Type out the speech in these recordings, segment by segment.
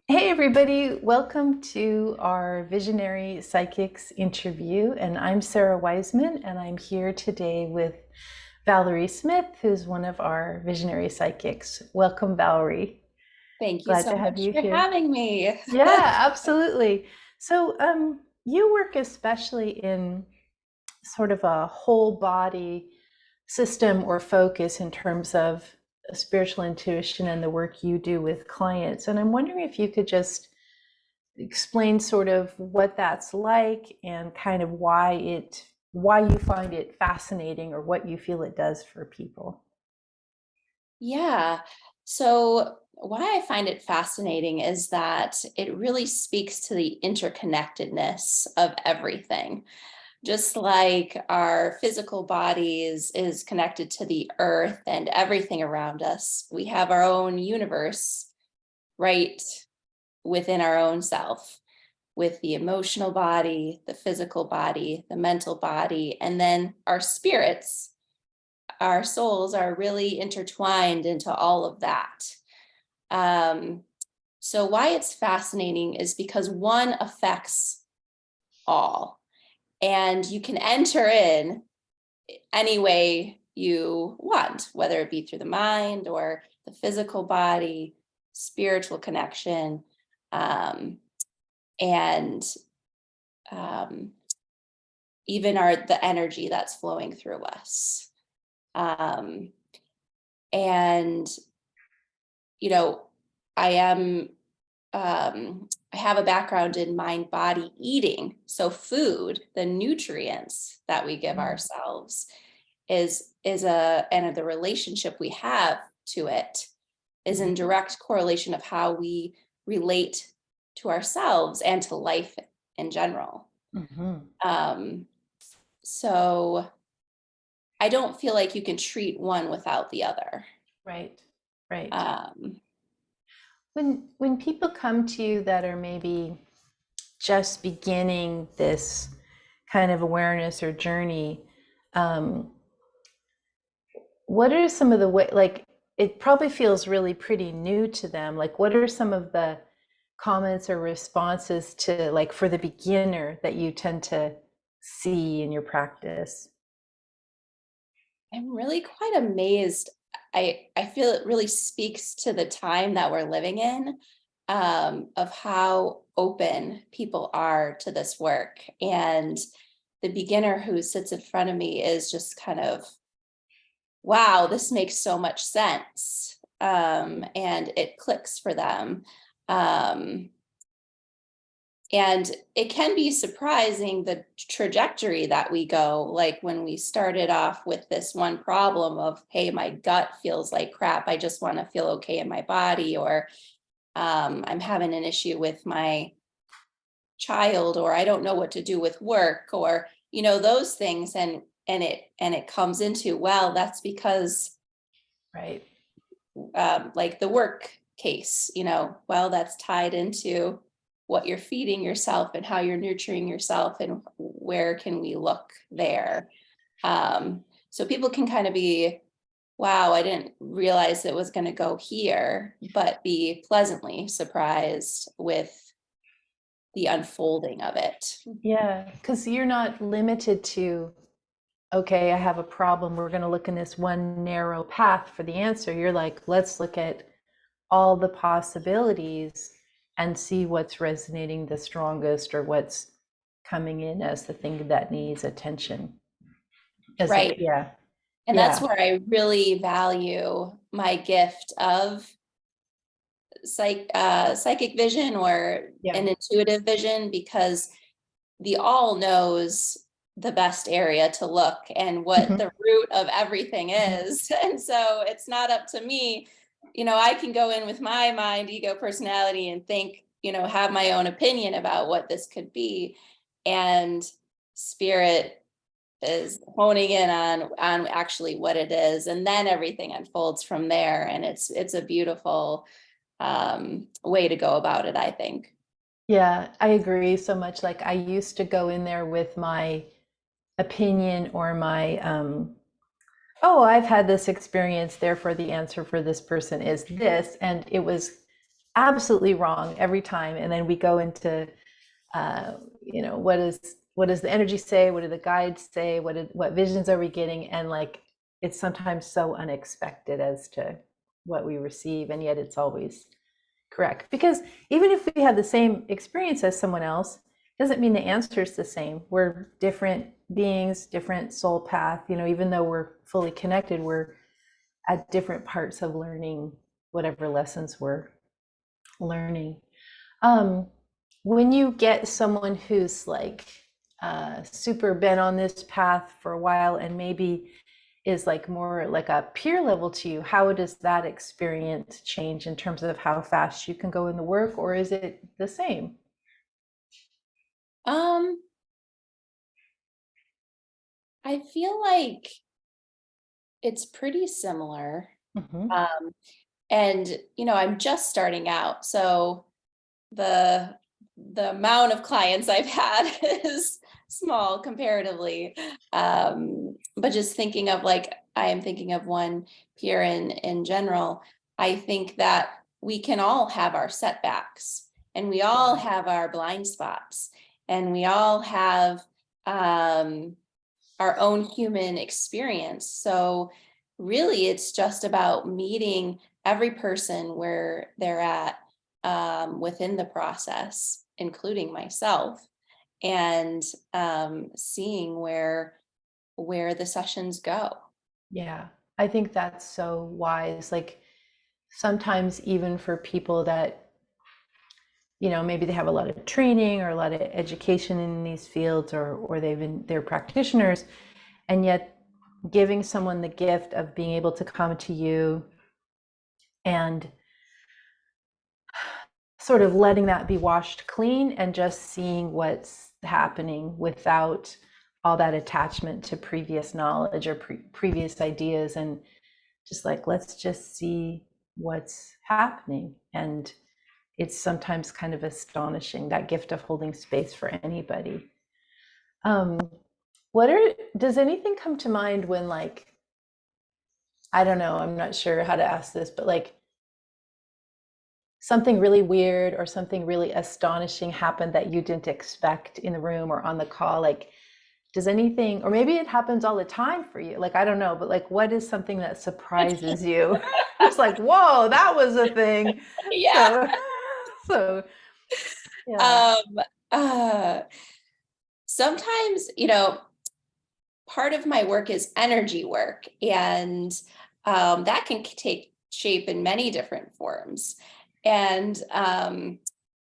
Hey everybody, welcome to our Visionary Psychics interview. And I'm Sara Wiseman, and I'm here today with Valerie Smith, who's one of our Visionary Psychics. Welcome, Valerie. Thank you Glad so to have much you for here. having me. Yeah, absolutely. So, you work especially in sort of a whole body system or focus in terms of spiritual intuition and the work you do with clients. And I'm wondering if you could just explain sort of what that's like and kind of why you find it fascinating or what you feel it does for people. Yeah. So, why I find it fascinating is that it really speaks to the interconnectedness of everything. Just like our physical bodies is connected to the earth and everything around us, we have our own universe right within our own self, with the emotional body, the physical body, the mental body, and then our spirits, our souls are really intertwined into all of that. Um, so, why it's fascinating is because one affects all, and you can enter in any way you want, whether it be through the mind or the physical body, spiritual connection, um, and um, even the energy that's flowing through us. Um, and you know, I am I have a background in mind body eating. So food, the nutrients that we give Mm. ourselves is a and the relationship we have to it is in direct correlation of how we relate to ourselves and to life in general. Mm-hmm. Um, so I don't feel like you can treat one without the other. Right, right. Um, When people come to you that are maybe just beginning this kind of awareness or journey, um, what are some of the way, like, it probably feels really pretty new to them. Like, what are some of the comments or responses to, like, for the beginner that you tend to see in your practice? I'm really quite amazed. I feel it really speaks to the time that we're living in, of how open people are to this work. And the beginner who sits in front of me is just kind of, wow, this makes so much sense. And it clicks for them. Um, and it can be surprising the trajectory that we go. Like when we started off with this one problem of, hey, my gut feels like crap. I just want to feel okay in my body, or I'm having an issue with my child, or I don't know what to do with work, or those things. And it comes into, well, that's because Right. like the work case, well, that's tied into what you're feeding yourself and how you're nurturing yourself, and where can we look there. So people can kind of be, wow, I didn't realize it was going to go here, but be pleasantly surprised with the unfolding of it. Yeah, because you're not limited to, okay, I have a problem. We're going to look in this one narrow path for the answer. You're like, let's look at all the possibilities and see what's resonating the strongest or what's coming in as the thing that needs attention. As it, Right. yeah, And that's yeah, where I really value my gift of psychic vision, or yeah. an intuitive vision, because the all knows the best area to look and what Mhm, the root of everything mhm. is. And so it's not up to me. I can go in with my mind, ego, personality, and think, have my own opinion about what this could be. And spirit is honing in on actually what it is, and then everything unfolds from there. And it's a beautiful way to go about it, I think. Yeah, I agree so much. Like, I used to go in there with my opinion or my, oh, I've had this experience, therefore the answer for this person is this. And it was absolutely wrong every time. And then we go into, what does the energy say? What do the guides say? What visions are we getting? And like, it's sometimes so unexpected as to what we receive, and yet it's always correct. Because even if we have the same experience as someone else, doesn't mean the answer is the same. We're different beings, different soul path. Even though we're fully connected, we're at different parts of learning whatever lessons we're learning. Um, when you get someone who's like super been on this path for a while and maybe is like more like a peer level to you, how does that experience change in terms of how fast you can go in the work, or is it the same? Um, I feel like it's pretty similar. Mm-hmm. Um, and I'm just starting out, so the amount of clients I've had is small comparatively. But just thinking of like, I am thinking of one peer in general. I think that we can all have our setbacks, and we all have our blind spots, and we all have our own human experience. So really it's just about meeting every person where they're at within the process, including myself, and seeing where the sessions go. Yeah, I think that's so wise. Like sometimes even for people that maybe they have a lot of training or a lot of education in these fields, or they're practitioners, and yet giving someone the gift of being able to come to you and sort of letting that be washed clean and just seeing what's happening without all that attachment to previous knowledge or previous ideas, and just like, let's just see what's happening. And it's sometimes kind of astonishing, that gift of holding space for anybody. um does anything come to mind when, like, I don't know, I'm not sure how to ask this, but like something really weird or something really astonishing happened that you didn't expect in the room or on the call? Like, does anything, or maybe it happens all the time for you, like, I don't know, but like, what is something that surprises you? It's like, whoa, that was a thing. Yeah. So yeah. Um, uh, Sometimes, part of my work is energy work, and that can take shape in many different forms. And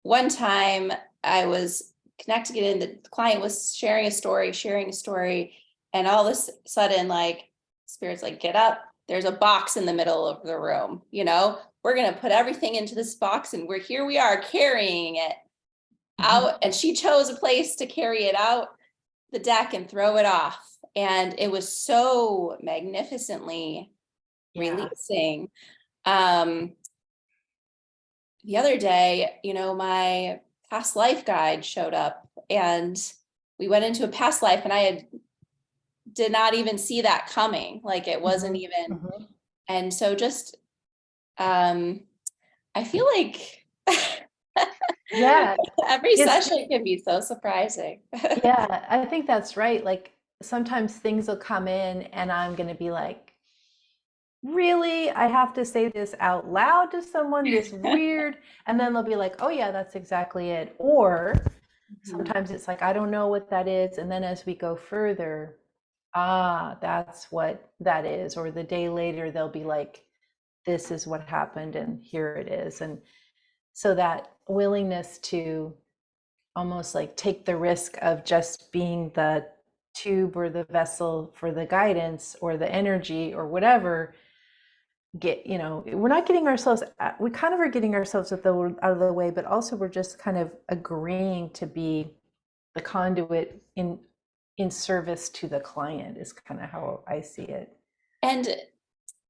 one time I was connecting it in, the client was sharing a story, and all of a sudden, like, spirit's like, get up, there's a box in the middle of the room, we're going to put everything into this box, and we are carrying it out. And she chose a place to carry it out the deck and throw it off. And it was so magnificently Yeah. releasing. Um, the other day, my past life guide showed up, and we went into a past life, and did not even see that coming. Like, it wasn't even. And so just, I feel like Yeah, every it's session can be so surprising. yeah, I think that's right. Like sometimes things will come in and I'm going to be like, really? I have to say this out loud to someone, this weird, and then they'll be like, oh yeah, that's exactly it. Or sometimes it's like, I don't know what that is, and then as we go further, that's what that is. Or the day later they'll be like, this is what happened and here it is. And so that willingness to almost like take the risk of just being the tube or the vessel for the guidance or the energy or whatever, we're not getting ourselves, we kind of are getting ourselves out of the way, but also we're just kind of agreeing to be the conduit in service to the client, is kind of how I see it. And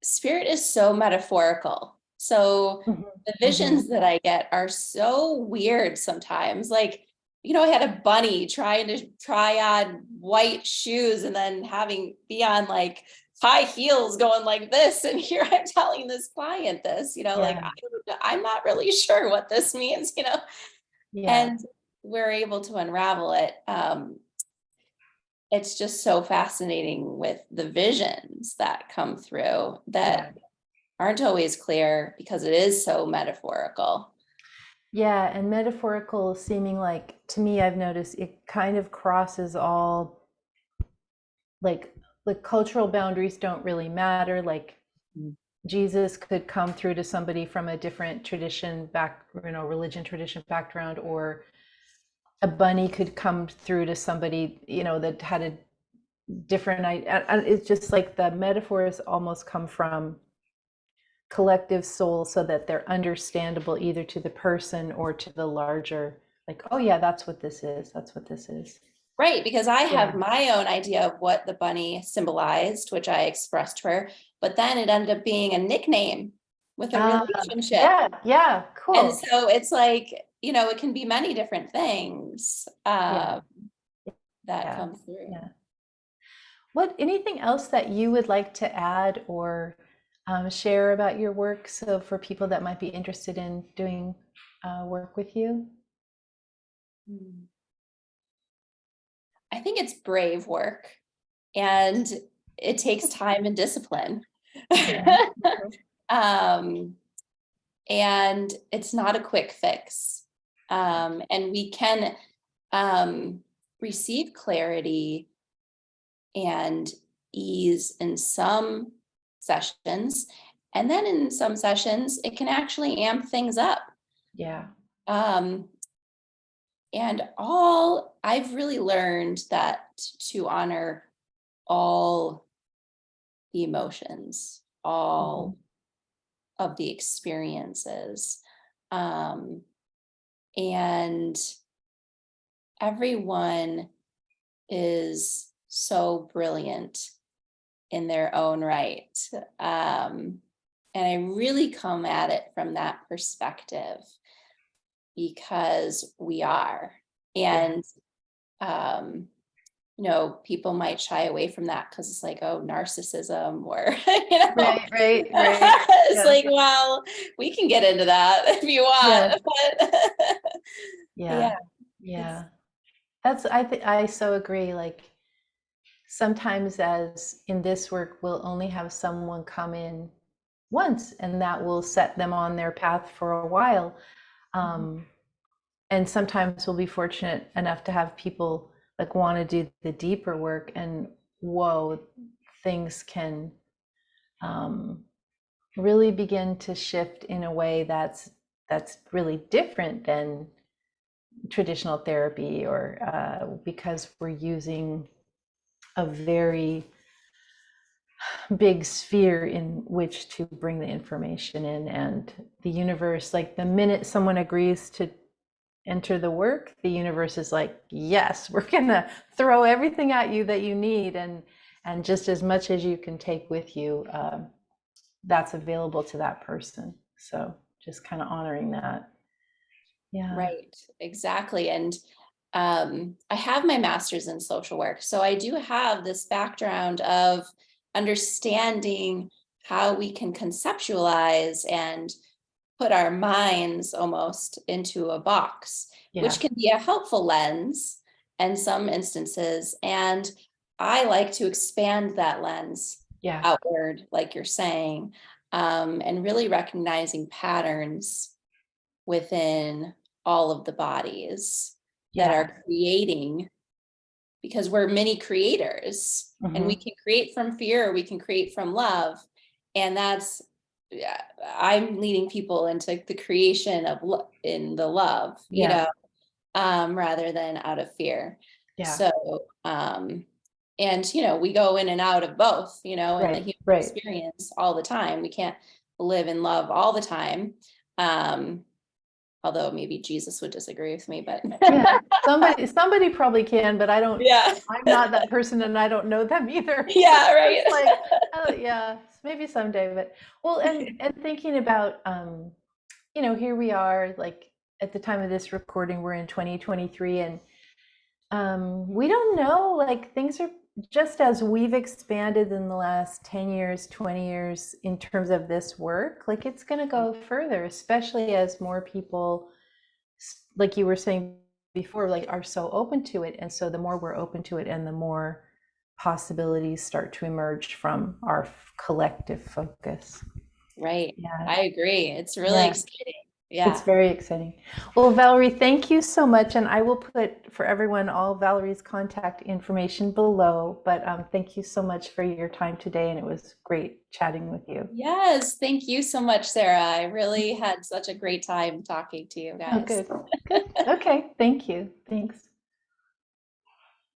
spirit is so metaphorical. So the visions that I get are so weird sometimes. Like, I had a bunny trying to try on white shoes and then having be on like high heels going like this. And here I'm telling this client this, like, Yeah. I'm not really sure what this means, Yeah. and we're able to unravel it. It's just so fascinating with the visions that come through Yeah. that aren't always clear because it is so metaphorical. Yeah. And metaphorical seeming like, to me, I've noticed it kind of crosses all, like, the cultural boundaries don't really matter. Like, Jesus could come through to somebody from a different tradition religion tradition background, or a bunny could come through to somebody, that had a different idea. It's just like the metaphors almost come from collective soul so that they're understandable either to the person or to the larger, like, oh yeah, that's what this is. That's what this is. Right, because I Yeah. have my own idea of what the bunny symbolized, which I expressed to her, but then it ended up being a nickname with a relationship. Yeah. Yeah. And Cool. so it's like, it can be many different things Yeah. that Yeah. come through. Yeah. Anything else that you would like to add or share about your work? So for people that might be interested in doing work with you? Hmm. I think it's brave work, and it takes time and discipline. Yeah. um, and it's not a quick fix. And we can um, receive clarity and ease in some sessions. And then in some sessions, it can actually amp things up. Yeah. Um, and all I've really learned that to honor all the emotions, Mhm. all of the experiences. Um, and everyone is so brilliant in their own right. Um, and I really come at it from that perspective because we are. Yeah. And, um, people might shy away from that because it's like, oh, narcissism, or, Right. Right. Right. it's Yeah. like, well, we can get into that if you Yeah. want. But Yeah. yeah, it's Yeah. I so agree. Like, sometimes, as in this work, we'll only have someone come in once, and that will set them on their path for a while. Mhm. Um, and sometimes we'll be fortunate enough to have people like want to do the deeper work, and whoa, things can um, really begin to shift in a way that's really different than traditional therapy, or because we're using a very big sphere in which to bring the information in, and the universe, like, the minute someone agrees to enter the work, the universe is like, yes, we're gonna throw everything at you that you need, and just as much as you can take with you, that's available to that person. So just kind of honoring that. Yeah. right, exactly. And I have my master's in social work, so I do have this background of understanding how we can conceptualize and put our minds almost into a box, which Yeah. can be a helpful lens in some instances. And I like to expand that lens Yeah. outward, like you're saying, and really recognizing patterns within all of the bodies that Yeah. are creating, because we're many creators, and we Hmm. can create from fear, we can create from love. And that's, yeah, I'm leading people into the creation of in the love, Yeah. rather than out of fear. Yeah. So, and we go in and out of both, in the Right. human Right. experience all the time. We can't live in love all the time. Um, Although maybe Jesus would disagree with me, but Yeah. Somebody probably can, but yeah, I'm not that person, and I don't know them either. So yeah, right. it's like, oh yeah, maybe someday. But well, and thinking about, here we are, like, at the time of this recording, we're in 2023, and we don't know, like, things are just as we've expanded in the last 10 years, 20 years in terms of this work, like it's going to go further, especially as more people, like you were saying before, like are so open to it. And so the more we're open to it and the more possibilities start to emerge from our collective focus. Right. Yeah. I agree. It's really Yeah. exciting. It's Yeah. very exciting. Well, Valerie, thank you so much. And I will put for everyone all Valerie's contact information below. But thank you so much for your time today. And it was great chatting with you. Yes. Thank you so much, Sarah. I really had such a great time talking to you Oh, guys. good. Good. Okay. Thank you. Thanks.